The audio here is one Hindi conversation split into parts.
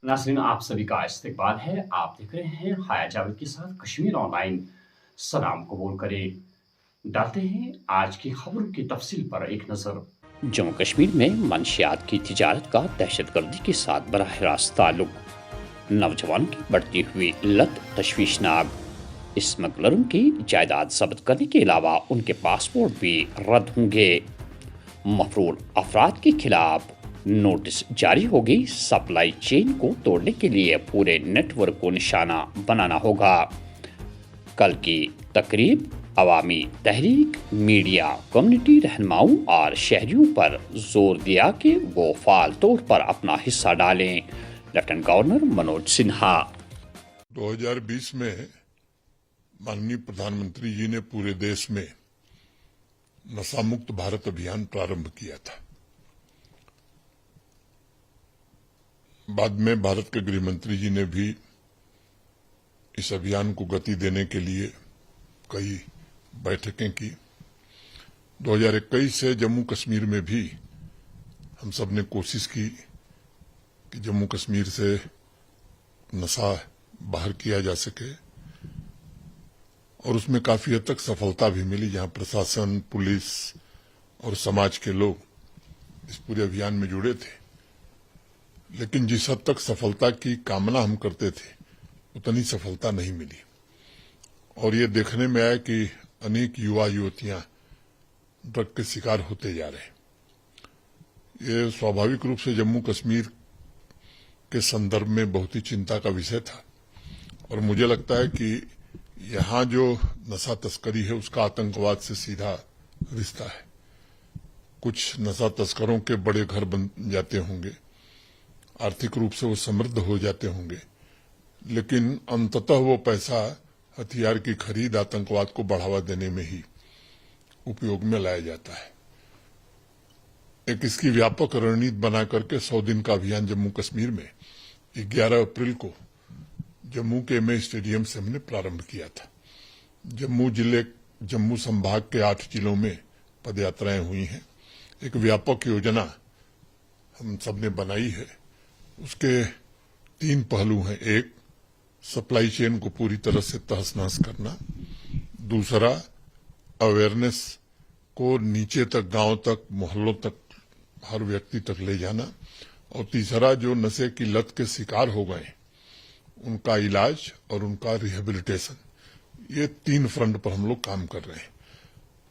नाज़रीन, आप सभी का इस्तकबाल है। आप देख रहे हैं हाया जावेद के साथ कश्मीर ऑनलाइन। सलाम कबूल करें। डालते हैं आज की खबरों की तफसील पर एक नज़र। जम्मू कश्मीर में मंशियात की तिजारत का दहशतगर्दी के साथ बराह रास्त ताल्लुक। नौजवानों की बढ़ती हुई लत तशवीशनाक। स्मगलरों की जायदाद जब्त करने के अलावा उनके पासपोर्ट भी रद्द होंगे। मफरूर अफराद के खिलाफ नोटिस जारी होगी। सप्लाई चेन को तोड़ने के लिए पूरे नेटवर्क को निशाना बनाना होगा। कल की तकरीब अवामी तहरीक, मीडिया, कम्युनिटी रहनुमाओं और शहरियों पर जोर दिया कि वो फाल तौर पर अपना हिस्सा डालें। Lieutenant governor Manoj Sinha. 2020 में माननीय प्रधानमंत्री जी ने पूरे देश में नशा मुक्त भारत अभियान प्रारंभ किया था। बाद में भारत के गृह मंत्री जी ने भी इस अभियान को गति देने के लिए कई बैठकें की। 2021 से जम्मू कश्मीर में भी हम सब ने कोशिश की कि जम्मू कश्मीर से नशा बाहर किया जा सके और उसमें काफी हद तक सफलता भी मिली, जहां प्रशासन, पुलिस और समाज के लोग इस पूरे अभियान में जुड़े थे। लेकिन जिस हद तक सफलता की कामना हम करते थे उतनी सफलता नहीं मिली और ये देखने में आया कि अनेक युवा युवतियां ड्रग के शिकार होते जा रहे हैं। ये स्वाभाविक रूप से जम्मू कश्मीर के संदर्भ में बहुत ही चिंता का विषय था और मुझे लगता है कि यहां जो नशा तस्करी है उसका आतंकवाद से सीधा रिश्ता है। कुछ नशा तस्करों के बड़े घर बन जाते होंगे, आर्थिक रूप से वो समृद्ध हो जाते होंगे, लेकिन अंततः वो पैसा हथियार की खरीद, आतंकवाद को बढ़ावा देने में ही उपयोग में लाया जाता है। एक इसकी व्यापक रणनीति बना करके 100 दिन का अभियान जम्मू कश्मीर में 11 अप्रैल को जम्मू के एमए स्टेडियम से हमने प्रारंभ किया था। जम्मू संभाग के 8 जिलों में पदयात्राएं हुई हैं। एक व्यापक योजना हम सबने बनाई है। उसके 3 पहलू हैं। एक, सप्लाई चेन को पूरी तरह से तहस नहस करना। दूसरा, अवेयरनेस को नीचे तक, गांव तक, मोहल्लों तक, हर व्यक्ति तक ले जाना। और तीसरा, जो नशे की लत के शिकार हो गए उनका इलाज और उनका रिहेबिलिटेशन। ये 3 फ्रंट पर हम लोग काम कर रहे हैं।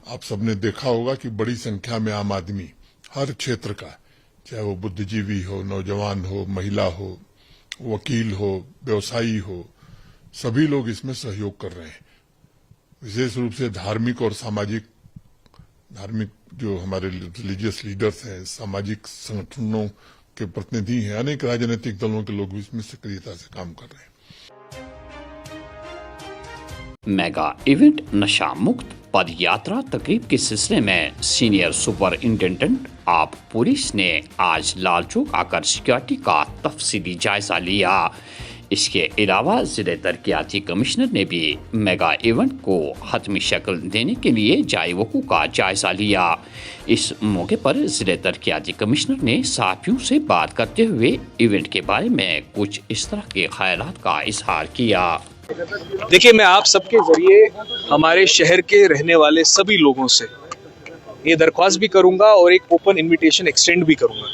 आप सबने देखा होगा कि बड़ी संख्या में आम आदमी हर क्षेत्र का, चाहे वो बुद्धिजीवी हो, नौजवान हो, महिला हो, वकील हो, व्यवसायी हो, सभी लोग इसमें सहयोग कर रहे हैं। विशेष रूप से धार्मिक जो हमारे रिलीजियस लीडर्स हैं, सामाजिक संगठनों के प्रतिनिधि हैं, अनेक राजनीतिक दलों के लोग भी इसमें सक्रियता से काम कर रहे हैं। मेगा इवेंट नशा मुक्त पद यात्रा तकरीब के सिलसिले में सीनियर सुपरिंटेंडेंट ऑफ पुलिस ने आज लाल चौक आकर सिक्योरिटी का तफसीली जायजा लिया। इसके अलावा जिले तरक्याती कमिश्नर ने भी मेगा इवेंट को हतमी शक्ल देने के लिए जाए वकूअ का जायजा लिया। इस मौके पर जिले तरक्याती कमिश्नर ने सहाफियों से बात करते हुए इवेंट के बारे में कुछ इस तरह के ख्यालात का इजहार किया। देखिए, मैं आप सबके जरिए हमारे शहर के रहने वाले सभी लोगों से ये दरख्वास्त भी करूंगा और एक ओपन इनविटेशन एक्सटेंड भी करूंगा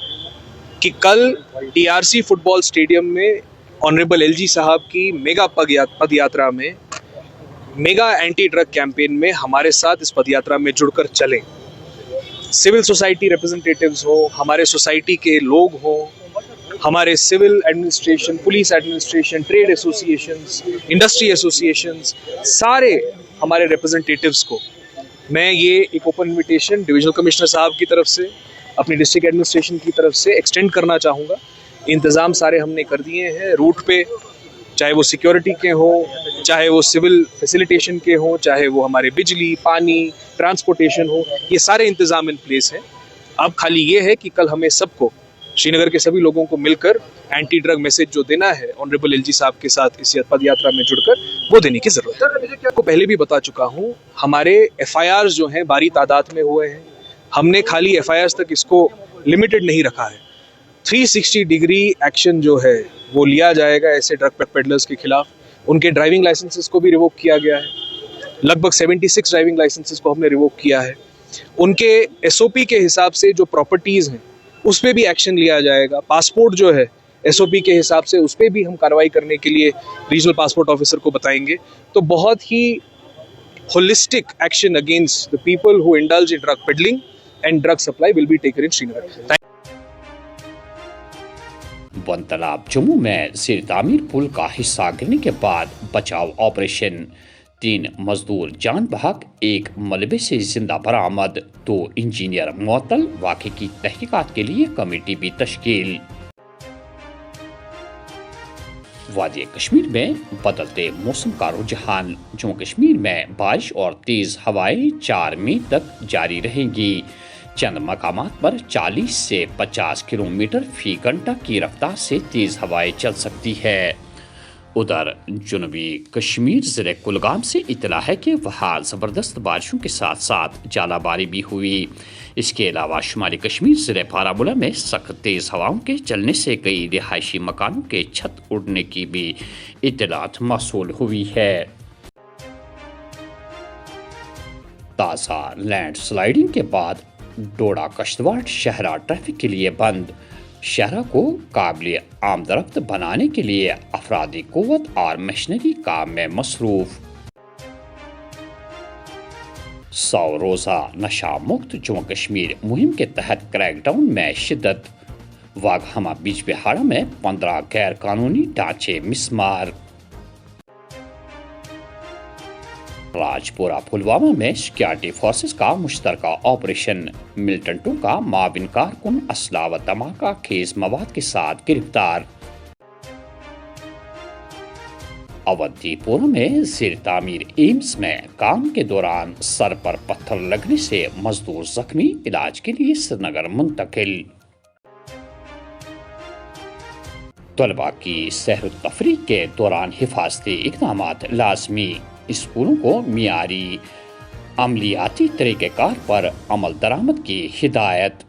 कि कल टीआरसी फुटबॉल स्टेडियम में ऑनरेबल एलजी साहब की मेगा पद यात्रा में, मेगा एंटी ड्रग कैंपेन में हमारे साथ इस पद यात्रा में जुड़कर चलें। सिविल सोसाइटी रिप्रेजेंटेटिव्स हो, हमारे सोसाइटी के लोग हो, हमारे civil administration, police administration, trade associations, industry associations, सारे हमारे रिप्रेजेंटेटिव्स को मैं ये एक ओपन इनविटेशन डिविजनल कमिश्नर साहब की तरफ से, अपनी डिस्ट्रिक्ट एडमिनिस्ट्रेशन की तरफ से एक्सटेंड करना चाहूँगा। इंतज़ाम सारे हमने कर दिए हैं रूट पे, चाहे वो सिक्योरिटी के हो, चाहे वो सिविल फैसिलिटेशन के हो, चाहे वो हमारे बिजली, पानी, ट्रांसपोर्टेशन हो, ये सारे इंतज़ाम इन प्लेस हैं। अब खाली ये है कि कल हमें सबको, श्रीनगर के सभी लोगों को मिलकर एंटी ड्रग मैसेज जो देना है ऑनरेबल एलजी साहब के साथ इस पद यात्रा में जुड़कर, वो देने की जरूरत है। आपको पहले भी बता चुका हूँ, हमारे एफआईआर जो हैं भारी तादाद में हुए हैं। हमने खाली एफआईआर तक इसको लिमिटेड नहीं रखा है। 360 डिग्री एक्शन जो है वो लिया जाएगा ऐसे ड्रग पेडलर्स के खिलाफ। उनके ड्राइविंग लाइसेंसेस को भी रिवोक किया गया है, लगभग 76 ड्राइविंग लाइसेंसेस को हमने रिवोक किया है। उनके एसओपी के हिसाब से जो प्रॉपर्टीज़ हैं उस पर भी एक्शन लिया जाएगा। पासपोर्ट जो है एसओपी के हिसाब से उस पर भी हम कार्रवाई करने के लिए रीजनल पासपोर्ट ऑफिसर को बताएंगे। तो बहुत ही holistic action against the people who indulge in drug peddling and drug supply will be taken in Srinagar. वन तालाब जम्मू में ज़ेर तामीर पुल का हिस्सा गिरने के बाद बचाव ऑपरेशन, 3 मजदूर जान बहक, 1 मलबे से जिंदा बरामद, 2 इंजीनियर मुअत्तल। वाक़े की तहकीकात के लिए कमेटी भी तश्कील। वादी कश्मीर में बदलते मौसम का रुझान, जम्मू कश्मीर में बारिश और तेज़ हवाएं 4 मई तक जारी रहेंगी। चंद मकामात पर 40 से 50 किलोमीटर फी घंटा की रफ्तार से तेज़ हवाएं चल सकती है। उधर जनूबी कश्मीर ज़िले कुलगाम से इतला है कि वहाँ ज़बरदस्त बारिशों के साथ साथ जालाबारी भी हुई। इसके अलावा शुमाली कश्मीर ज़िले बारामूला में सख्त तेज़ हवाओं के चलने से कई रिहायशी मकानों के छत उड़ने की भी इतलात मौसूल हुई है। ताज़ा लैंड स्लाइडिंग के बाद डोडा कश्तवाड़ शहरा ट्रैफिक के लिए बंद। शहरा को काबिल आमदरफ्त बनाने के लिए अफरादी कुव्वत और मशीनरी काम में मसरूफ। 100 रोज़ा नशा मुक्त जम्मू कश्मीर मुहिम के तहत क्रैकडाउन में शिद्दत। वाघामा बिजबिहाड़ा में 15 गैर कानूनी ढांचे मिसमार। राजपुरा पुलवामा में सिक्योरिटी फोर्सेस का मुश्तरका ऑपरेशन, मिलिटेंटों का माविन कारकुन असला व धमाका खेज मवाद के साथ गिरफ्तार। अवंतीपुरा में ज़ेर तामीर एम्स में काम के दौरान सर पर पत्थर लगने से मजदूर जख्मी, इलाज के लिए श्रीनगर मुंतकिल। तलबा की सैर तफरीह के दौरान हिफाजती इक़दामात लाजमी, स्कूलों को मियारी अमलियाती तरीक़ेकार पर अमल दरामद की हिदायत।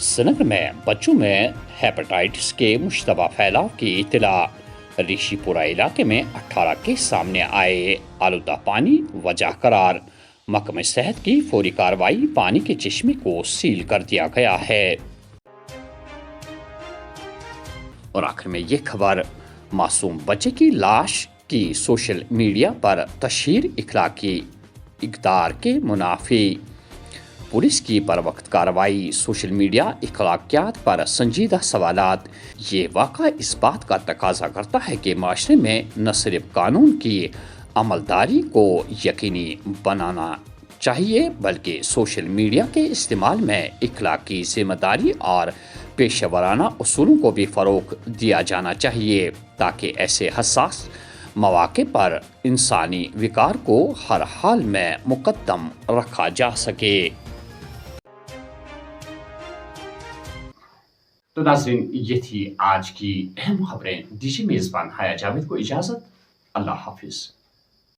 श्रीनगर में बच्चों में हेपेटाइटिस के मुश्तबा फैलाव की इत्तला। ऋषिपुरा इलाके में 18 केस सामने आए। आलूदा पानी वजह करार। महकमे सेहत की फौरी कार्रवाई, पानी के चश्मे को सील कर दिया गया है। और आखिर में ये खबर, मासूम बच्चे की लाश की सोशल मीडिया पर तशहीर इखलाकी इक़दार के मुनाफी। पुलिस की बरवक्त कार्रवाई, सोशल मीडिया इखलाकियात पर संजीदा सवालात। ये वाक़ा इस बात का तकाजा करता है कि माशरे में न सिर्फ कानून की अमलदारी को यकीनी बनाना चाहिए बल्कि सोशल मीडिया के इस्तेमाल में इखलाकी जिम्मेदारी और पेशेवराना उसूलों को भी फ़रोग़ दिया जाना चाहिए ताकि ऐसे हसास मौक़े पर इंसानी विकार को हर हाल में मुक़द्दम रखा जा सके। तो नाज़रीन, ये थी आज की अहम खबरें। दीजिए मेज़बान हाया जावेद को इजाज़त। अल्लाह हाफिज़।